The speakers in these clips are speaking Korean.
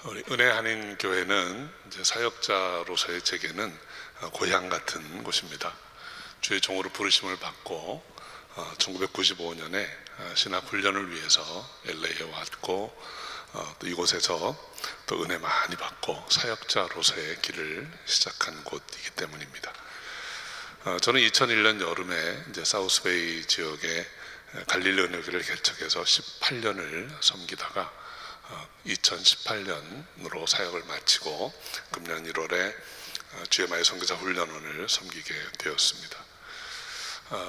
우리 은혜 한인 교회는 이제 사역자로서의 제게는 고향 같은 곳입니다. 주의 종으로 부르심을 받고 1995년에 신학 훈련을 위해서 LA에 왔고 또 이곳에서 또 은혜 많이 받고 사역자로서의 길을 시작한 곳이기 때문입니다. 저는 2001년 여름에 이제 사우스베이 지역에 갈릴리 은혜교회를 개척해서 18년을 섬기다가 2018년으로 사역을 마치고 금년 1월에 GMI 선교사 훈련원을 섬기게 되었습니다.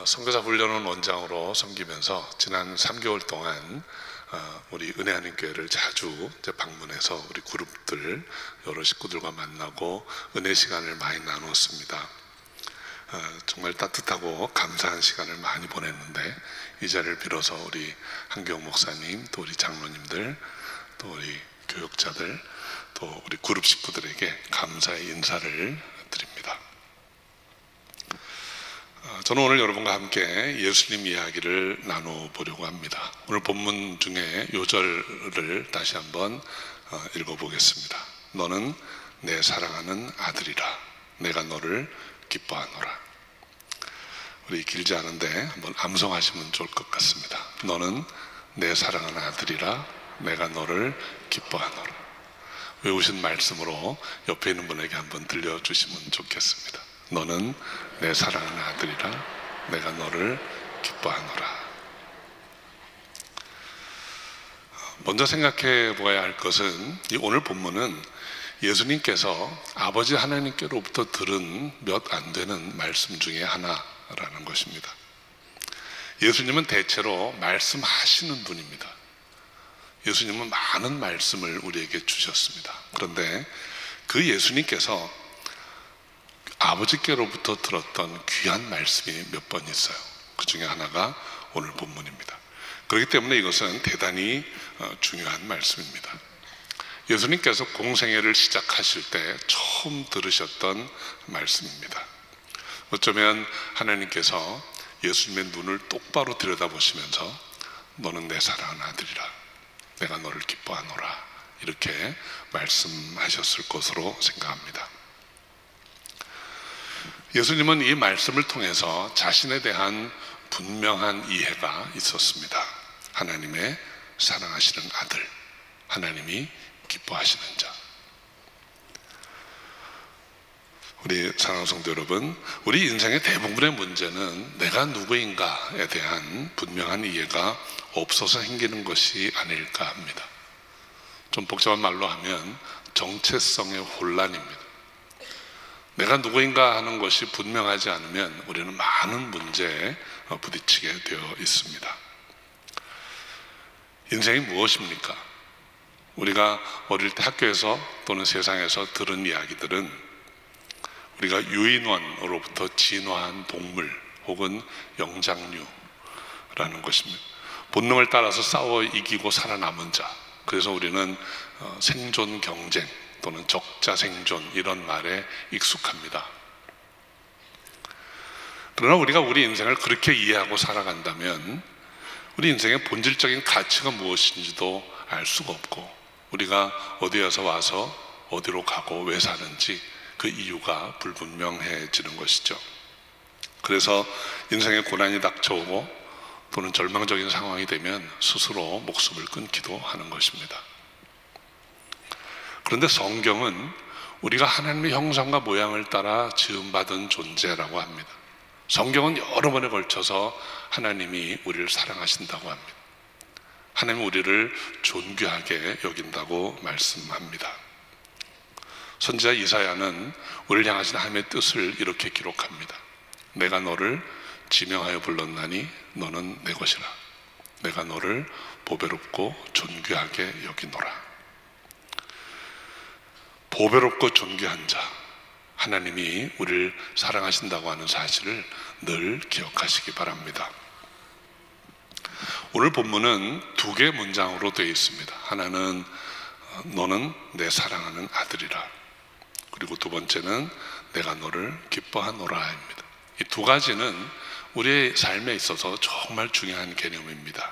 선교사 훈련원 원장으로 섬기면서 지난 3개월 동안 우리 은혜 한인 교회를 자주 방문해서 우리 그룹들 여러 식구들과 만나고 은혜 시간을 많이 나눴습니다. 정말 따뜻하고 감사한 시간을 많이 보냈는데 이 자리를 빌어서 우리 한경 목사님, 또 우리 장로님들, 또 우리 교육자들, 또 우리 그룹 식구들에게 감사의 인사를 드립니다. 저는 오늘 여러분과 함께 예수님 이야기를 나눠보려고 합니다. 오늘 본문 중에 요절을 다시 한번 읽어보겠습니다. 너는 내 사랑하는 아들이라 내가 너를 기뻐하노라. 우리 길지 않은데 한번 암송하시면 좋을 것 같습니다. 너는 내 사랑하는 아들이라 내가 너를 기뻐하노라. 외우신 말씀으로 옆에 있는 분에게 한번 들려주시면 좋겠습니다. 너는 내 사랑하는 아들이라 내가 너를 기뻐하노라. 먼저 생각해 보아야 할 것은 이 오늘 본문은 예수님께서 아버지 하나님께로부터 들은 몇 안 되는 말씀 중에 하나라는 것입니다. 예수님은 대체로 말씀하시는 분입니다. 예수님은 많은 말씀을 우리에게 주셨습니다. 그런데 그 예수님께서 아버지께로부터 들었던 귀한 말씀이 몇 번 있어요. 그 중에 하나가 오늘 본문입니다. 그렇기 때문에 이것은 대단히 중요한 말씀입니다. 예수님께서 공생애를 시작하실 때 처음 들으셨던 말씀입니다. 어쩌면 하나님께서 예수님의 눈을 똑바로 들여다보시면서 너는 내 사랑하는 아들이라 내가 너를 기뻐하노라 이렇게 말씀하셨을 것으로 생각합니다. 예수님은 이 말씀을 통해서 자신에 대한 분명한 이해가 있었습니다. 하나님의 사랑하시는 아들, 하나님이 기뻐하시는 자. 우리 사랑하는 성도 여러분, 우리 인생의 대부분의 문제는 내가 누구인가에 대한 분명한 이해가 없어서 생기는 것이 아닐까 합니다. 좀 복잡한 말로 하면 정체성의 혼란입니다. 내가 누구인가 하는 것이 분명하지 않으면 우리는 많은 문제에 부딪히게 되어 있습니다. 인생이 무엇입니까? 우리가 어릴 때 학교에서 또는 세상에서 들은 이야기들은 우리가 유인원으로부터 진화한 동물 혹은 영장류라는 것입니다. 본능을 따라서 싸워 이기고 살아남은 자. 그래서 우리는 생존 경쟁 또는 적자 생존 이런 말에 익숙합니다. 그러나 우리가 우리 인생을 그렇게 이해하고 살아간다면 우리 인생의 본질적인 가치가 무엇인지도 알 수가 없고 우리가 어디에서 와서 어디로 가고 왜 사는지 그 이유가 불분명해지는 것이죠. 그래서 인생의 고난이 닥쳐오고 또는 절망적인 상황이 되면 스스로 목숨을 끊기도 하는 것입니다. 그런데 성경은 우리가 하나님의 형상과 모양을 따라 지음받은 존재라고 합니다. 성경은 여러 번에 걸쳐서 하나님이 우리를 사랑하신다고 합니다. 하나님은 우리를 존귀하게 여긴다고 말씀합니다. 선지자 이사야는 우리를 향하신 하나님의 뜻을 이렇게 기록합니다. 내가 너를 지명하여 불렀나니 너는 내 것이라. 내가 너를 보배롭고 존귀하게 여기노라. 보배롭고 존귀한 자, 하나님이 우리를 사랑하신다고 하는 사실을 늘 기억하시기 바랍니다. 오늘 본문은 두 개의 문장으로 되어 있습니다. 하나는 너는 내 사랑하는 아들이라. 그리고 두 번째는 내가 너를 기뻐하노라입니다. 이 두 가지는 우리의 삶에 있어서 정말 중요한 개념입니다.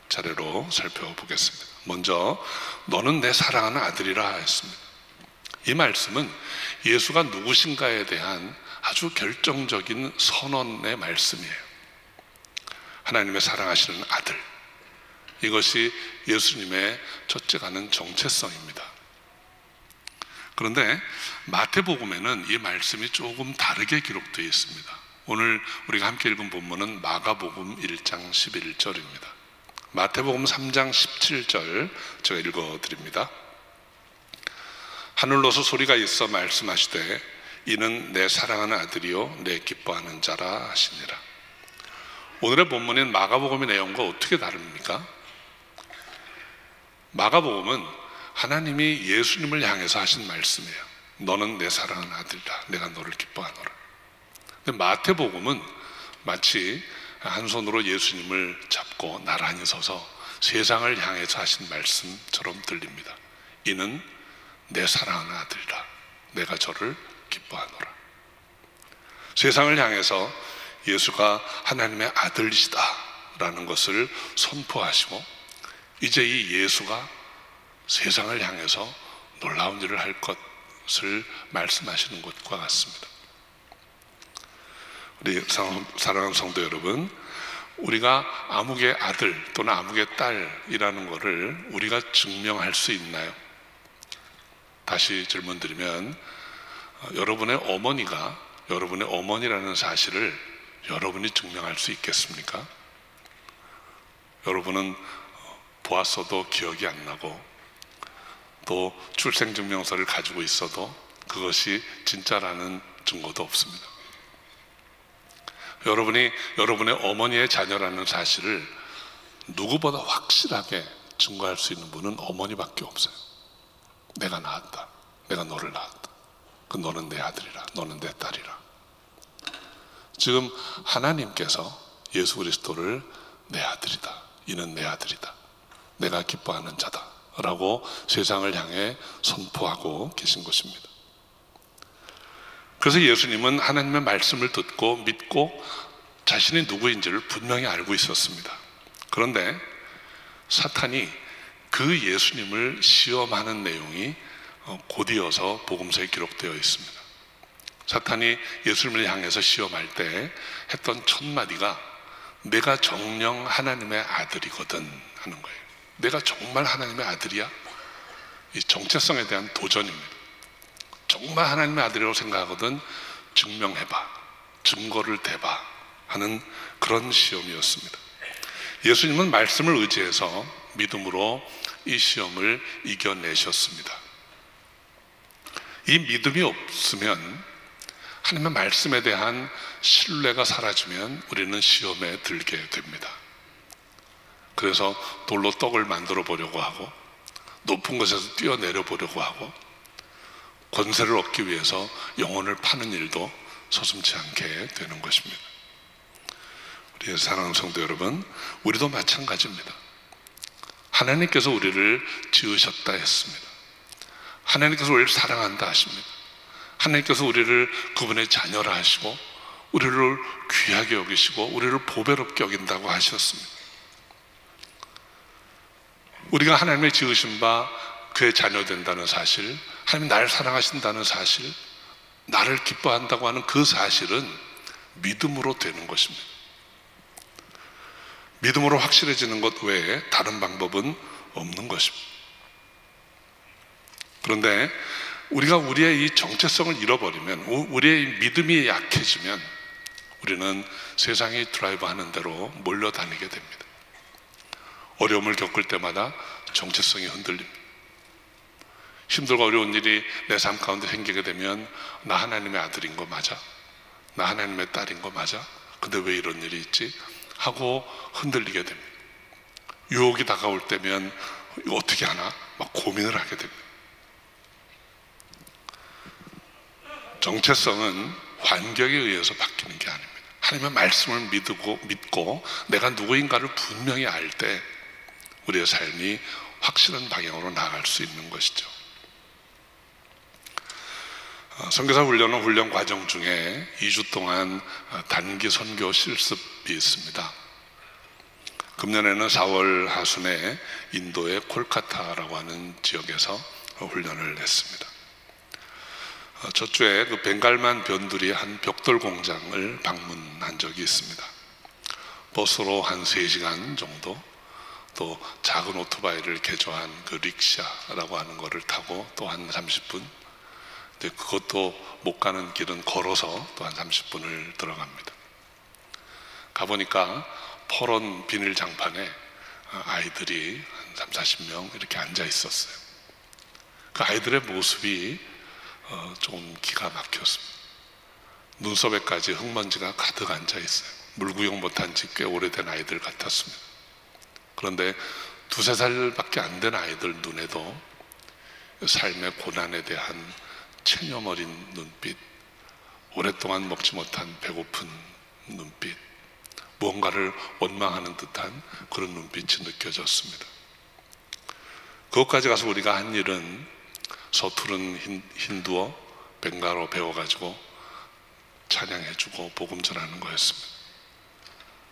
차례로 살펴보겠습니다. 먼저 너는 내 사랑하는 아들이라 했습니다. 이 말씀은 예수가 누구신가에 대한 아주 결정적인 선언의 말씀이에요. 하나님의 사랑하시는 아들, 이것이 예수님의 첫째가는 정체성입니다. 그런데 마태복음에는 이 말씀이 조금 다르게 기록되어 있습니다. 오늘 우리가 함께 읽은 본문은 마가복음 1장 11절입니다. 마태복음 3장 17절 제가 읽어드립니다. 하늘로서 소리가 있어 말씀하시되 이는 내 사랑하는 아들이요 내 기뻐하는 자라 하시니라. 오늘의 본문인 마가복음의 내용과 어떻게 다릅니까? 마가복음은 하나님이 예수님을 향해서 하신 말씀이에요. 너는 내 사랑하는 아들이라 내가 너를 기뻐하노라. 근데 마태복음은 마치 한 손으로 예수님을 잡고 나란히 서서 세상을 향해서 하신 말씀처럼 들립니다. 이는 내 사랑하는 아들이라 내가 저를 기뻐하노라. 세상을 향해서 예수가 하나님의 아들이시다 라는 것을 선포하시고 이제 이 예수가 세상을 향해서 놀라운 일을 할 것을 말씀하시는 것과 같습니다. 우리 사랑하는 성도 여러분, 우리가 아무개 아들 또는 아무개 딸이라는 것을 우리가 증명할 수 있나요? 다시 질문 드리면 여러분의 어머니가 여러분의 어머니라는 사실을 여러분이 증명할 수 있겠습니까? 여러분은 보았어도 기억이 안 나고 또 출생증명서를 가지고 있어도 그것이 진짜라는 증거도 없습니다. 여러분이 여러분의 어머니의 자녀라는 사실을 누구보다 확실하게 증거할 수 있는 분은 어머니밖에 없어요. 내가 낳았다. 내가 너를 낳았다. 그 너는 내 아들이라. 너는 내 딸이라. 지금 하나님께서 예수 그리스도를 내 아들이다. 이는 내 아들이다. 내가 기뻐하는 자다. 라고 세상을 향해 선포하고 계신 것입니다. 그래서 예수님은 하나님의 말씀을 듣고 믿고 자신이 누구인지를 분명히 알고 있었습니다. 그런데 사탄이 그 예수님을 시험하는 내용이 곧이어서 복음서에 기록되어 있습니다. 사탄이 예수님을 향해서 시험할 때 했던 첫 마디가 내가 정녕 하나님의 아들이거든 하는 거예요. 내가 정말 하나님의 아들이야? 이 정체성에 대한 도전입니다. 정말 하나님의 아들이라고 생각하거든 증명해봐, 증거를 대봐 하는 그런 시험이었습니다. 예수님은 말씀을 의지해서 믿음으로 이 시험을 이겨내셨습니다. 이 믿음이 없으면, 하나님의 말씀에 대한 신뢰가 사라지면 우리는 시험에 들게 됩니다. 그래서 돌로 떡을 만들어 보려고 하고 높은 곳에서 뛰어내려 보려고 하고 권세를 얻기 위해서 영혼을 파는 일도 서슴지 않게 되는 것입니다. 우리 사랑하는 성도 여러분, 우리도 마찬가지입니다. 하나님께서 우리를 지으셨다 했습니다. 하나님께서 우리를 사랑한다 하십니다. 하나님께서 우리를 그분의 자녀라 하시고 우리를 귀하게 여기시고 우리를 보배롭게 여긴다고 하셨습니다. 우리가 하나님의 지으신 바 그의 자녀 된다는 사실, 하나님이 나를 사랑하신다는 사실, 나를 기뻐한다고 하는 그 사실은 믿음으로 되는 것입니다. 믿음으로 확실해지는 것 외에 다른 방법은 없는 것입니다. 그런데 우리가 우리의 이 정체성을 잃어버리면, 우리의 믿음이 약해지면 우리는 세상이 드라이브 하는 대로 몰려다니게 됩니다. 어려움을 겪을 때마다 정체성이 흔들립니다. 힘들고 어려운 일이 내 삶 가운데 생기게 되면 나 하나님의 아들인 거 맞아? 나 하나님의 딸인 거 맞아? 근데 왜 이런 일이 있지? 하고 흔들리게 됩니다. 유혹이 다가올 때면 이거 어떻게 하나? 막 고민을 하게 됩니다. 정체성은 환경에 의해서 바뀌는 게 아닙니다. 하나님의 말씀을 믿고 내가 누구인가를 분명히 알 때 우리의 삶이 확실한 방향으로 나아갈 수 있는 것이죠. 선교사 훈련은 훈련 과정 중에 2주 동안 단기 선교 실습이 있습니다. 금년에는 4월 하순에 인도의 콜카타라고 하는 지역에서 훈련을 했습니다. 저주에 그 벵갈만 변두리 한 벽돌 공장을 방문한 적이 있습니다. 버스로 한 3시간 정도, 또 작은 오토바이를 개조한 그 릭샤라고 하는 거를 타고 또 한 30분, 근데 그것도 못 가는 길은 걸어서 또 한 30분을 들어갑니다. 가보니까 퍼런 비닐 장판에 아이들이 한 30-40명 이렇게 앉아 있었어요. 그 아이들의 모습이 좀 기가 막혔습니다. 눈썹에까지 흙먼지가 가득 앉아 있어요. 물구경 못한 지 꽤 오래된 아이들 같았습니다. 그런데 2-3살밖에 안 된 아이들 눈에도 삶의 고난에 대한 체념 어린 눈빛, 오랫동안 먹지 못한 배고픈 눈빛, 무언가를 원망하는 듯한 그런 눈빛이 느껴졌습니다. 그것까지 가서 우리가 한 일은 서투른 힌두어, 벵갈어 배워가지고 찬양해주고 복음 전하는 거였습니다.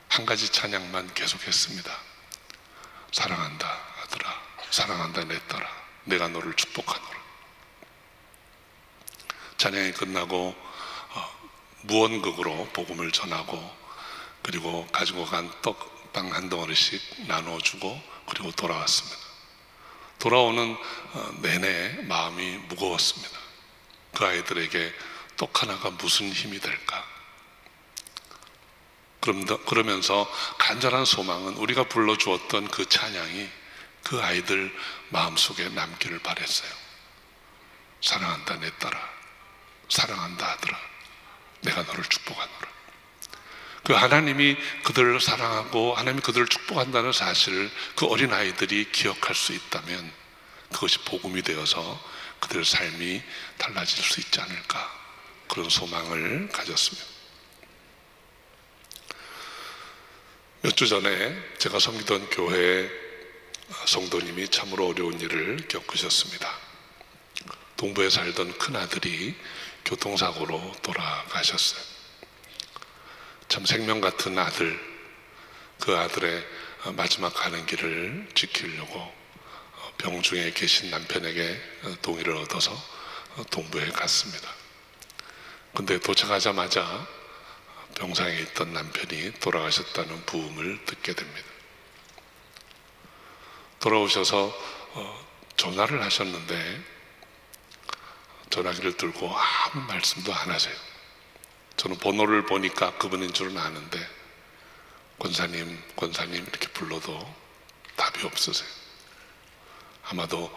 한 가지 찬양만 계속했습니다. 사랑한다 아들아, 사랑한다 내 딸아, 내가 너를 축복하노라. 찬양이 끝나고 무언극으로 복음을 전하고, 그리고 가지고 간 떡빵 한 덩어리씩 나눠주고, 그리고 돌아왔습니다. 돌아오는 내내 마음이 무거웠습니다. 그 아이들에게 떡 하나가 무슨 힘이 될까? 그러면서 간절한 소망은 우리가 불러주었던 그 찬양이 그 아이들 마음속에 남기를 바랬어요. 사랑한다 내 딸아, 사랑한다 아들아, 내가 너를 축복하노라. 그 하나님이 그들을 사랑하고 하나님이 그들을 축복한다는 사실을 그 어린아이들이 기억할 수 있다면 그것이 복음이 되어서 그들의 삶이 달라질 수 있지 않을까, 그런 소망을 가졌습니다. 몇 주 전에 제가 섬기던 교회 성도님이 참으로 어려운 일을 겪으셨습니다. 동부에 살던 큰아들이 교통사고로 돌아가셨어요. 참 생명 같은 아들, 그 아들의 마지막 가는 길을 지키려고 병중에 계신 남편에게 동의를 얻어서 동부에 갔습니다. 근데 도착하자마자 병상에 있던 남편이 돌아가셨다는 부음을 듣게 됩니다. 돌아오셔서 전화를 하셨는데 전화기를 들고 아무 말씀도 안 하세요. 저는 번호를 보니까 그분인 줄은 아는데 권사님 이렇게 불러도 답이 없으세요. 아마도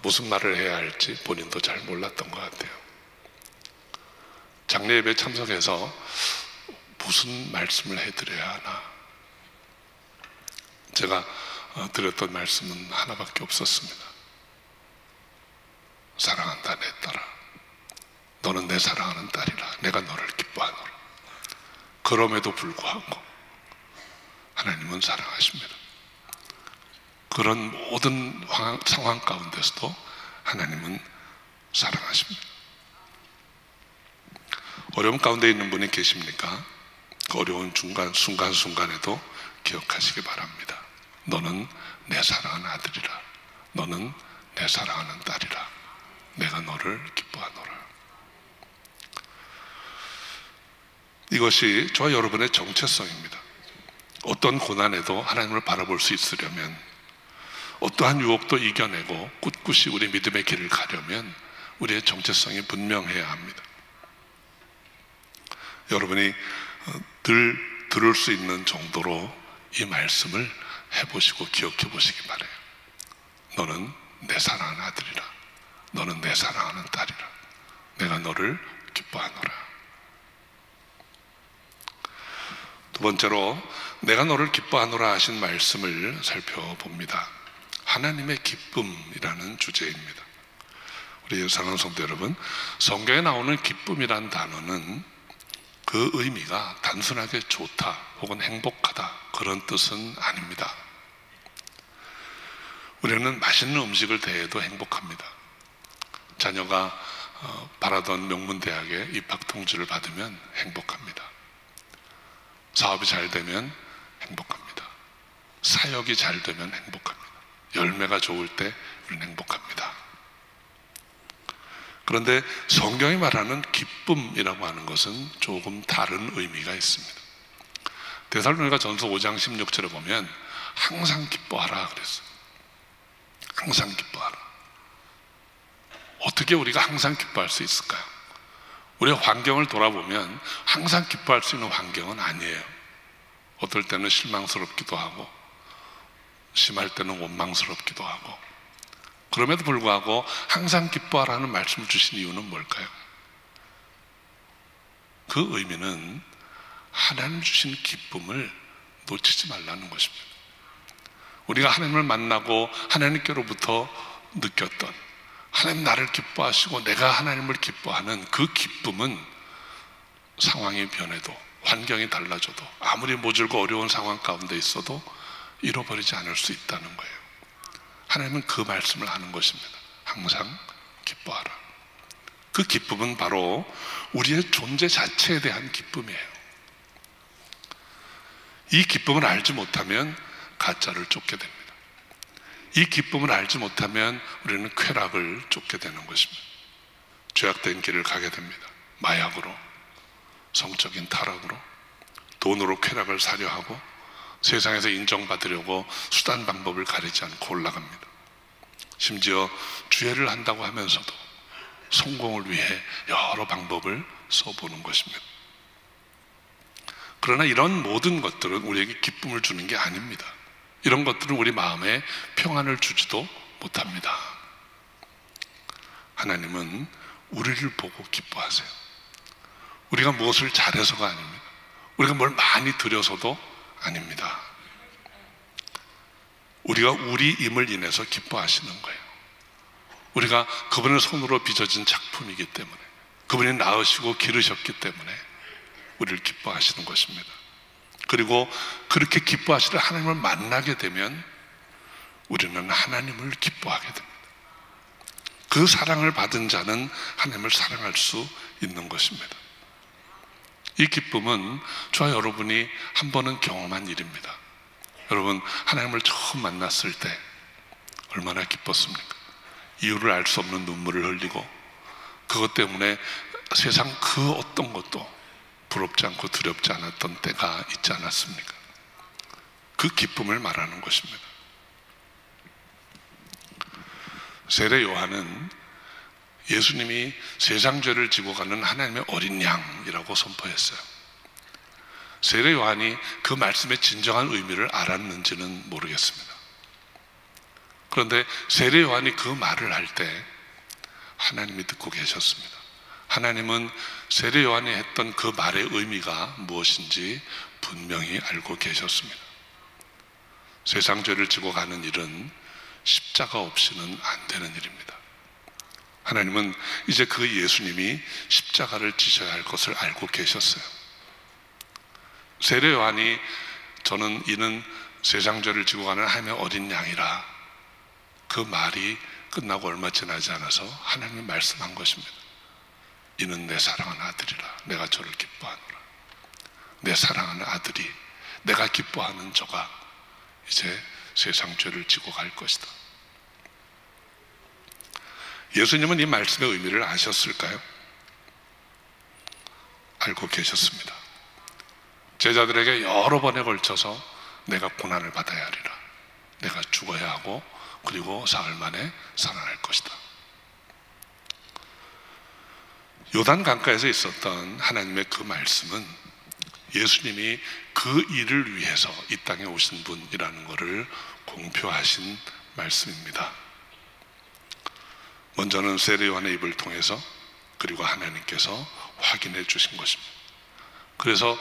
무슨 말을 해야 할지 본인도 잘 몰랐던 것 같아요. 장례 예배에 참석해서 무슨 말씀을 해드려야 하나, 제가 드렸던 말씀은 하나밖에 없었습니다. 사랑한다 내 딸아, 너는 내 사랑하는 딸이라, 내가 너를 기뻐하노라. 그럼에도 불구하고 하나님은 사랑하십니다. 그런 모든 상황 가운데서도 하나님은 사랑하십니다. 어려움 가운데 있는 분이 계십니까? 그 어려운 순간순간에도 기억하시기 바랍니다. 너는 내 사랑하는 아들이라, 너는 내 사랑하는 딸이라, 내가 너를 기뻐하노라. 이것이 저와 여러분의 정체성입니다. 어떤 고난에도 하나님을 바라볼 수 있으려면, 어떠한 유혹도 이겨내고 꿋꿋이 우리 믿음의 길을 가려면 우리의 정체성이 분명해야 합니다. 여러분이 늘 들을 수 있는 정도로 이 말씀을 해보시고 기억해 보시기 바라요. 너는 내 사랑하는 아들이라, 너는 내 사랑하는 딸이라, 내가 너를 기뻐하노라. 두 번째로 내가 너를 기뻐하노라 하신 말씀을 살펴봅니다. 하나님의 기쁨이라는 주제입니다. 우리 사랑하는 성도 여러분, 성경에 나오는 기쁨이란 단어는 그 의미가 단순하게 좋다 혹은 행복하다 그런 뜻은 아닙니다. 우리는 맛있는 음식을 대해도 행복합니다. 자녀가 바라던 명문대학에 입학 통지를 받으면 행복합니다. 사업이 잘 되면 행복합니다. 사역이 잘 되면 행복합니다. 열매가 좋을 때 우리는 행복합니다. 그런데 성경이 말하는 기쁨이라고 하는 것은 조금 다른 의미가 있습니다. 데살로니가 전서 5장 16절에 보면 항상 기뻐하라 그랬어요. 항상 기뻐하라. 어떻게 우리가 항상 기뻐할 수 있을까요? 우리가 환경을 돌아보면 항상 기뻐할 수 있는 환경은 아니에요. 어떨 때는 실망스럽기도 하고 심할 때는 원망스럽기도 하고, 그럼에도 불구하고 항상 기뻐하라는 말씀을 주신 이유는 뭘까요? 그 의미는 하나님 주신 기쁨을 놓치지 말라는 것입니다. 우리가 하나님을 만나고 하나님께로부터 느꼈던, 하나님 나를 기뻐하시고 내가 하나님을 기뻐하는 그 기쁨은 상황이 변해도, 환경이 달라져도, 아무리 모질고 어려운 상황 가운데 있어도 잃어버리지 않을 수 있다는 거예요. 하나님은 그 말씀을 하는 것입니다. 항상 기뻐하라. 그 기쁨은 바로 우리의 존재 자체에 대한 기쁨이에요. 이 기쁨을 알지 못하면 가짜를 쫓게 됩니다. 이 기쁨을 알지 못하면 우리는 쾌락을 쫓게 되는 것입니다. 죄악된 길을 가게 됩니다. 마약으로, 성적인 타락으로, 돈으로 쾌락을 사려 하고, 세상에서 인정받으려고 수단 방법을 가리지 않고 올라갑니다. 심지어 주회를 한다고 하면서도 성공을 위해 여러 방법을 써보는 것입니다. 그러나 이런 모든 것들은 우리에게 기쁨을 주는 게 아닙니다. 이런 것들은 우리 마음에 평안을 주지도 못합니다. 하나님은 우리를 보고 기뻐하세요. 우리가 무엇을 잘해서가 아닙니다. 우리가 뭘 많이 드려서도 아닙니다. 우리가 우리임을 인해서 기뻐하시는 거예요. 우리가 그분의 손으로 빚어진 작품이기 때문에, 그분이 낳으시고 기르셨기 때문에 우리를 기뻐하시는 것입니다. 그리고 그렇게 기뻐하시는 하나님을 만나게 되면 우리는 하나님을 기뻐하게 됩니다. 그 사랑을 받은 자는 하나님을 사랑할 수 있는 것입니다. 이 기쁨은 저와 여러분이 한 번은 경험한 일입니다. 여러분, 하나님을 처음 만났을 때 얼마나 기뻤습니까? 이유를 알 수 없는 눈물을 흘리고, 그것 때문에 세상 그 어떤 것도 부럽지 않고 두렵지 않았던 때가 있지 않았습니까? 그 기쁨을 말하는 것입니다. 세례 요한은 예수님이 세상 죄를 지고 가는 하나님의 어린 양이라고 선포했어요. 세례 요한이 그 말씀의 진정한 의미를 알았는지는 모르겠습니다. 그런데 세례 요한이 그 말을 할 때 하나님이 듣고 계셨습니다. 하나님은 세례 요한이 했던 그 말의 의미가 무엇인지 분명히 알고 계셨습니다. 세상 죄를 지고 가는 일은 십자가 없이는 안 되는 일입니다. 하나님은 이제 그 예수님이 십자가를 지셔야 할 것을 알고 계셨어요. 세례 요한이 저는 이는 세상 죄를 지고 가는 하나님의 어린 양이라, 그 말이 끝나고 얼마 지나지 않아서 하나님이 말씀한 것입니다. 이는 내 사랑하는 아들이라, 내가 저를 기뻐하노라. 내 사랑하는 아들이, 내가 기뻐하는 저가 이제 세상 죄를 지고 갈 것이다. 예수님은 이 말씀의 의미를 아셨을까요? 알고 계셨습니다. 제자들에게 여러 번에 걸쳐서 내가 고난을 받아야 하리라, 내가 죽어야 하고 그리고 사흘 만에 살아날 것이다. 요단 강가에서 있었던 하나님의 그 말씀은 예수님이 그 일을 위해서 이 땅에 오신 분이라는 것을 공표하신 말씀입니다. 먼저는 세례 요한의 입을 통해서, 그리고 하나님께서 확인해 주신 것입니다. 그래서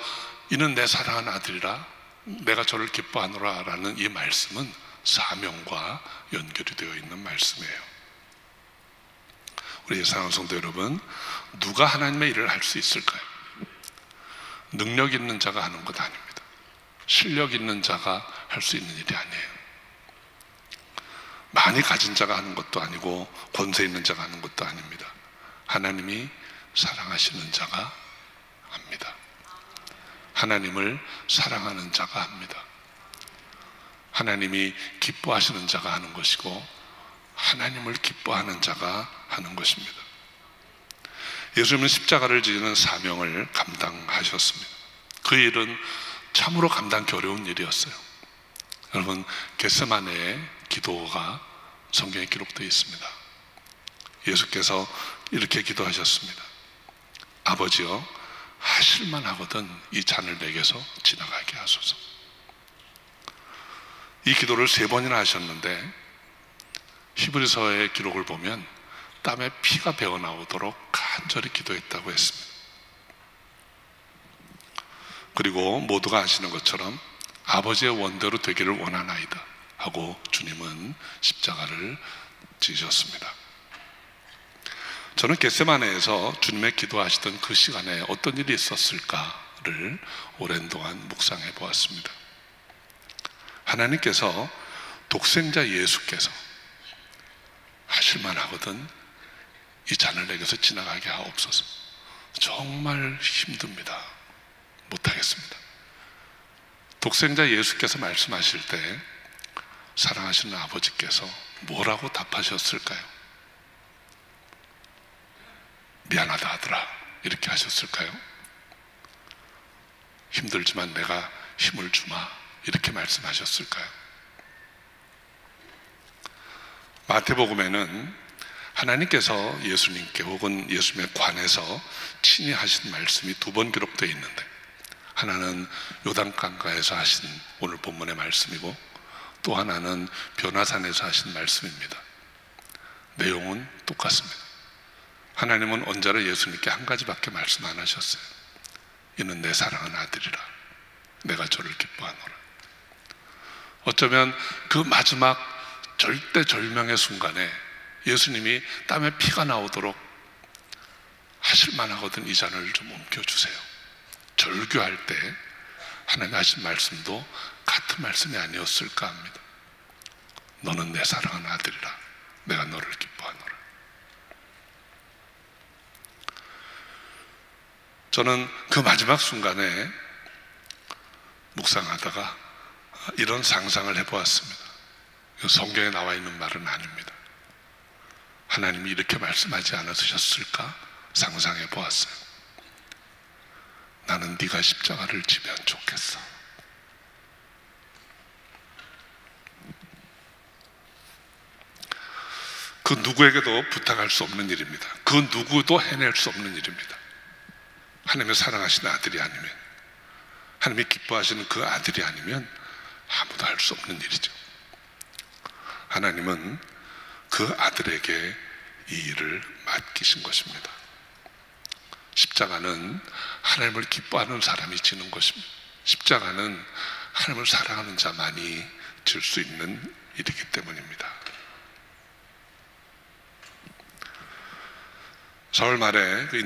이는 내 사랑하는 아들이라, 내가 저를 기뻐하노라 라는 이 말씀은 사명과 연결이 되어 있는 말씀이에요. 우리 사랑하는 성도 여러분, 누가 하나님의 일을 할 수 있을까요? 능력 있는 자가 하는 것 아닙니다. 실력 있는 자가 할 수 있는 일이 아니에요. 많이 가진 자가 하는 것도 아니고 권세 있는 자가 하는 것도 아닙니다. 하나님이 사랑하시는 자가 합니다. 하나님을 사랑하는 자가 합니다. 하나님이 기뻐하시는 자가 하는 것이고 하나님을 기뻐하는 자가 하는 것입니다. 예수님은 십자가를 지는 사명을 감당하셨습니다. 그 일은 참으로 감당하기 어려운 일이었어요. 여러분, 겟세마네의 기도가 성경에 기록되어 있습니다. 예수께서 이렇게 기도하셨습니다. 아버지여, 하실만 하거든 이 잔을 내게서 지나가게 하소서. 이 기도를 3번이나 하셨는데 히브리서의 기록을 보면 땀에 피가 배어 나오도록 간절히 기도했다고 했습니다. 그리고 모두가 아시는 것처럼 아버지의 원대로 되기를 원하나이다 하고 주님은 십자가를 지셨습니다. 저는 겟세마네에서 주님의 기도하시던 그 시간에 어떤 일이 있었을까를 오랜 동안 묵상해 보았습니다. 하나님께서 독생자 예수께서 하실만 하거든 이 잔을 내게서 지나가게 하옵소서. 정말 힘듭니다. 못하겠습니다. 독생자 예수께서 말씀하실 때 사랑하시는 아버지께서 뭐라고 답하셨을까요? 미안하다 아들아 이렇게 하셨을까요? 힘들지만 내가 힘을 주마 이렇게 말씀하셨을까요? 마태복음에는 하나님께서 예수님께 혹은 예수님에 관해서 친히 하신 말씀이 2번 기록되어 있는데, 하나는 요단강가에서 하신 오늘 본문의 말씀이고 또 하나는 변화산에서 하신 말씀입니다. 내용은 똑같습니다. 하나님은 언제나 예수님께 한 가지밖에 말씀 안 하셨어요. 이는 내 사랑하는 아들이라 내가 저를 기뻐하노라. 어쩌면 그 마지막 절대절명의 순간에 예수님이 땀에 피가 나오도록 하실만 하거든 이 잔을 좀 옮겨주세요. 절규할 때 하나님 하신 말씀도 같은 말씀이 아니었을까 합니다. 너는 내 사랑하는 아들이라 내가 너를 기뻐하노라. 저는 그 마지막 순간에 묵상하다가 이런 상상을 해보았습니다. 성경에 나와 있는 말은 아닙니다. 하나님이 이렇게 말씀하지 않으셨을까 상상해 보았어요. 나는 네가 십자가를 지면 좋겠어. 그 누구에게도 부탁할 수 없는 일입니다. 그 누구도 해낼 수 없는 일입니다. 하나님의 사랑하시는 아들이 아니면, 하나님이 기뻐하시는 그 아들이 아니면 아무도 할 수 없는 일이죠. 하나님은 그 아들에게 이 일을 맡기신 것입니다. 십자가는 하나님을 기뻐하는 사람이 지는 것입니다. 십자가는 하나님을 사랑하는 자만이 질 수 있는 일이기 때문입니다. 4월 말에 그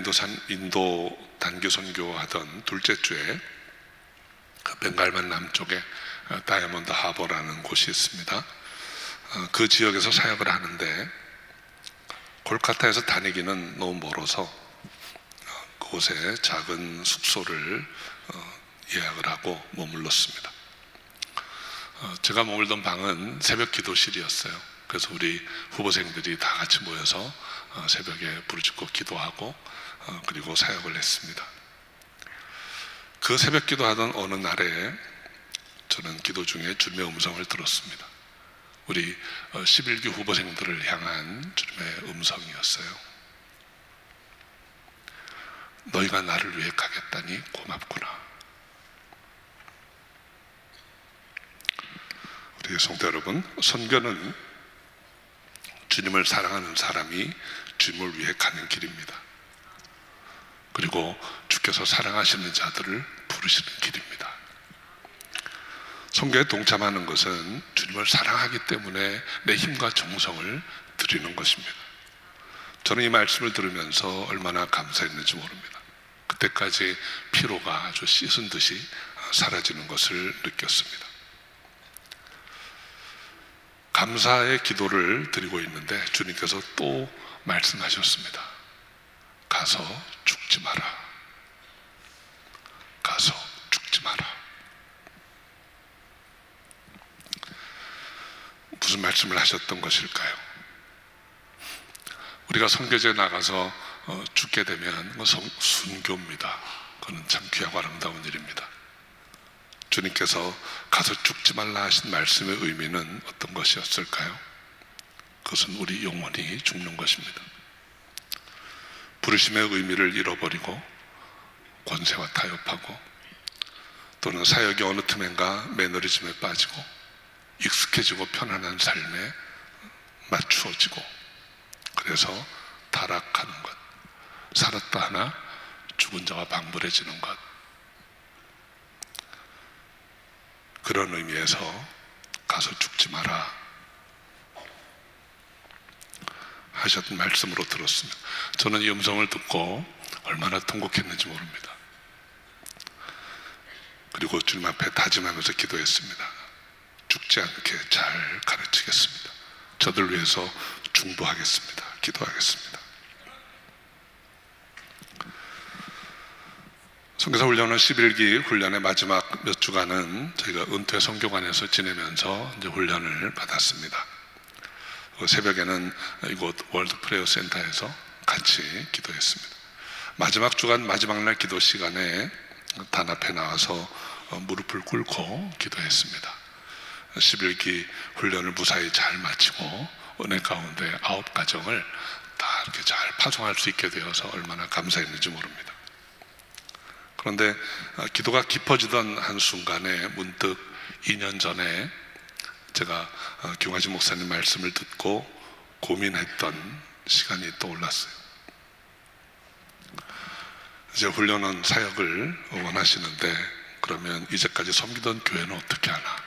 인도 단기 선교하던 둘째 주에 그 벵갈만 남쪽에 다이아몬드 하버라는 곳이 있습니다. 그 지역에서 사역을 하는데 콜카타에서 다니기는 너무 멀어서 그곳에 작은 숙소를 예약을 하고 머물렀습니다. 제가 머물던 방은 새벽 기도실이었어요. 그래서 우리 후보생들이 다 같이 모여서 새벽에 부르짖고 기도하고 그리고 사역을 했습니다. 그 새벽 기도하던 어느 날에 저는 기도 중에 주님의 음성을 들었습니다. 우리 11기 후보생들을 향한 주님의 음성이었어요. 너희가 나를 위해 가겠다니 고맙구나. 우리 성도 여러분, 선교는 주님을 사랑하는 사람이 주님을 위해 가는 길입니다. 그리고 주께서 사랑하시는 자들을 부르시는 길입니다. 선교에 동참하는 것은 주님을 사랑하기 때문에 내 힘과 정성을 드리는 것입니다. 저는 이 말씀을 들으면서 얼마나 감사했는지 모릅니다. 그때까지 피로가 아주 씻은 듯이 사라지는 것을 느꼈습니다. 감사의 기도를 드리고 있는데 주님께서 또 말씀하셨습니다. 가서 죽지 마라. 가서 죽지 마라. 무슨 말씀을 하셨던 것일까요? 우리가 선교지에 나가서 죽게 되면 그건 순교입니다. 그건 참 귀하고 아름다운 일입니다. 주님께서 가서 죽지 말라 하신 말씀의 의미는 어떤 것이었을까요? 그것은 우리 영원히 죽는 것입니다. 부르심의 의미를 잃어버리고 권세와 타협하고 또는 사역의 어느 틈엔가 매너리즘에 빠지고 익숙해지고 편안한 삶에 맞추어지고 그래서 타락하는 것, 살았다 하나 죽은 자와 방불해지는 것, 그런 의미에서 가서 죽지 마라 하셨던 말씀으로 들었습니다. 저는 이 음성을 듣고 얼마나 통곡했는지 모릅니다. 그리고 주님 앞에 다짐하면서 기도했습니다. 죽지 않게 잘 가르치겠습니다. 저들 위해서 중보하겠습니다. 기도하겠습니다. 선교사 훈련은 11기 훈련의 마지막 몇 주간은 저희가 은퇴 선교관에서 지내면서 이제 훈련을 받았습니다. 새벽에는 이곳 월드 프레이어 센터에서 같이 기도했습니다. 마지막 주간 마지막 날 기도 시간에 단 앞에 나와서 무릎을 꿇고 기도했습니다. 11기 훈련을 무사히 잘 마치고 은혜 가운데 9가정을 다 이렇게 잘 파송할 수 있게 되어서 얼마나 감사했는지 모릅니다. 그런데 기도가 깊어지던 한순간에 문득 2년 전에 제가 김화진 목사님 말씀을 듣고 고민했던 시간이 떠올랐어요. 이제 훈련원 사역을 원하시는데 그러면 이제까지 섬기던 교회는 어떻게 하나?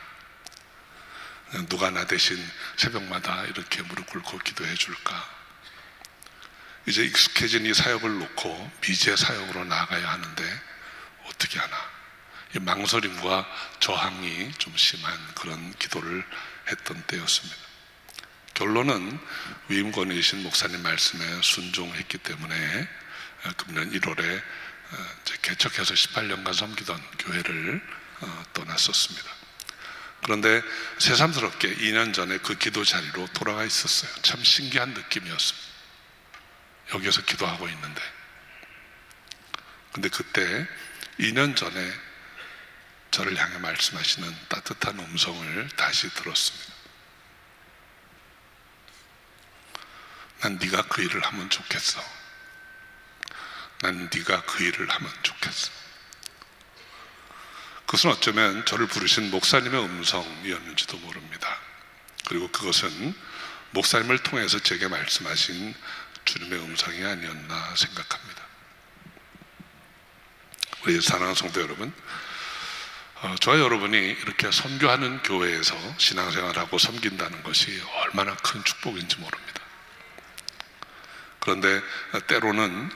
누가 나 대신 새벽마다 이렇게 무릎 꿇고 기도해 줄까? 이제 익숙해진 이 사역을 놓고 미제 사역으로 나아가야 하는데 어떻게 하나? 이 망설임과 저항이 좀 심한 그런 기도를 했던 때였습니다. 결론은 위임권이신 목사님 말씀에 순종했기 때문에 금년 1월에 개척해서 18년간 섬기던 교회를 떠났었습니다. 그런데 새삼스럽게 2년 전에 그 기도 자리로 돌아가 있었어요. 참 신기한 느낌이었습니다. 여기서 기도하고 있는데. 근데 그때 2년 전에 저를 향해 말씀하시는 따뜻한 음성을 다시 들었습니다. 난 네가 그 일을 하면 좋겠어. 난 네가 그 일을 하면 좋겠어. 그것은 어쩌면 저를 부르신 목사님의 음성이었는지도 모릅니다. 그리고 그것은 목사님을 통해서 제게 말씀하신 주님의 음성이 아니었나 생각합니다. 우리 사랑하는 성도 여러분, 저와 여러분이 이렇게 선교하는 교회에서 신앙생활하고 섬긴다는 것이 얼마나 큰 축복인지 모릅니다. 그런데 때로는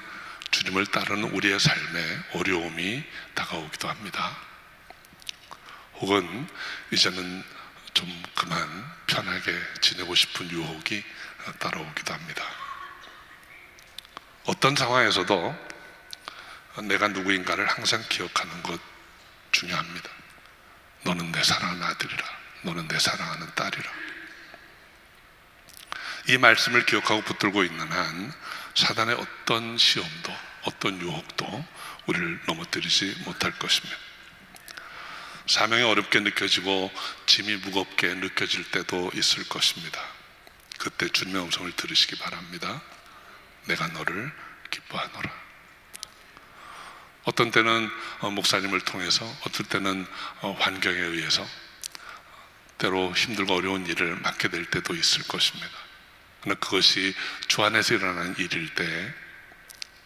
주님을 따르는 우리의 삶에 어려움이 다가오기도 합니다. 혹은 이제는 좀 그만 편하게 지내고 싶은 유혹이 따라오기도 합니다. 어떤 상황에서도 내가 누구인가를 항상 기억하는 것 중요합니다. 너는 내 사랑하는 아들이라. 너는 내 사랑하는 딸이라. 이 말씀을 기억하고 붙들고 있는 한 사단의 어떤 시험도 어떤 유혹도 우리를 넘어뜨리지 못할 것입니다. 사명이 어렵게 느껴지고 짐이 무겁게 느껴질 때도 있을 것입니다. 그때 주님의 음성을 들으시기 바랍니다. 내가 너를 기뻐하노라. 어떤 때는 목사님을 통해서, 어떨 때는 환경에 의해서 때로 힘들고 어려운 일을 맡게 될 때도 있을 것입니다. 그러나 그것이 주 안에서 일어나는 일일 때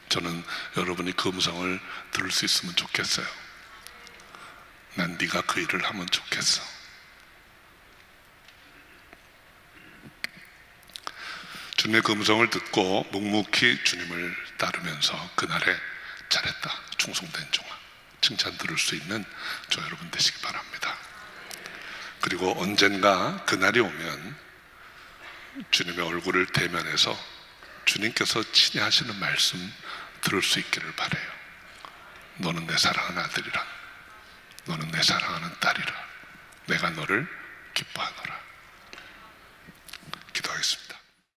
저는 여러분이 그 음성을 들을 수 있으면 좋겠어요. 난 네가 그 일을 하면 좋겠어. 주님의 그 음성을 듣고 묵묵히 주님을 따르면서 그날에 잘했다, 충성된 종아, 칭찬 들을 수 있는 저 여러분 되시기 바랍니다. 그리고 언젠가 그날이 오면 주님의 얼굴을 대면해서 주님께서 친히 하시는 말씀 들을 수 있기를 바라요. 너는 내 사랑하는 아들이라. 너는 내 사랑하는 딸이라. 내가 너를 기뻐하노라.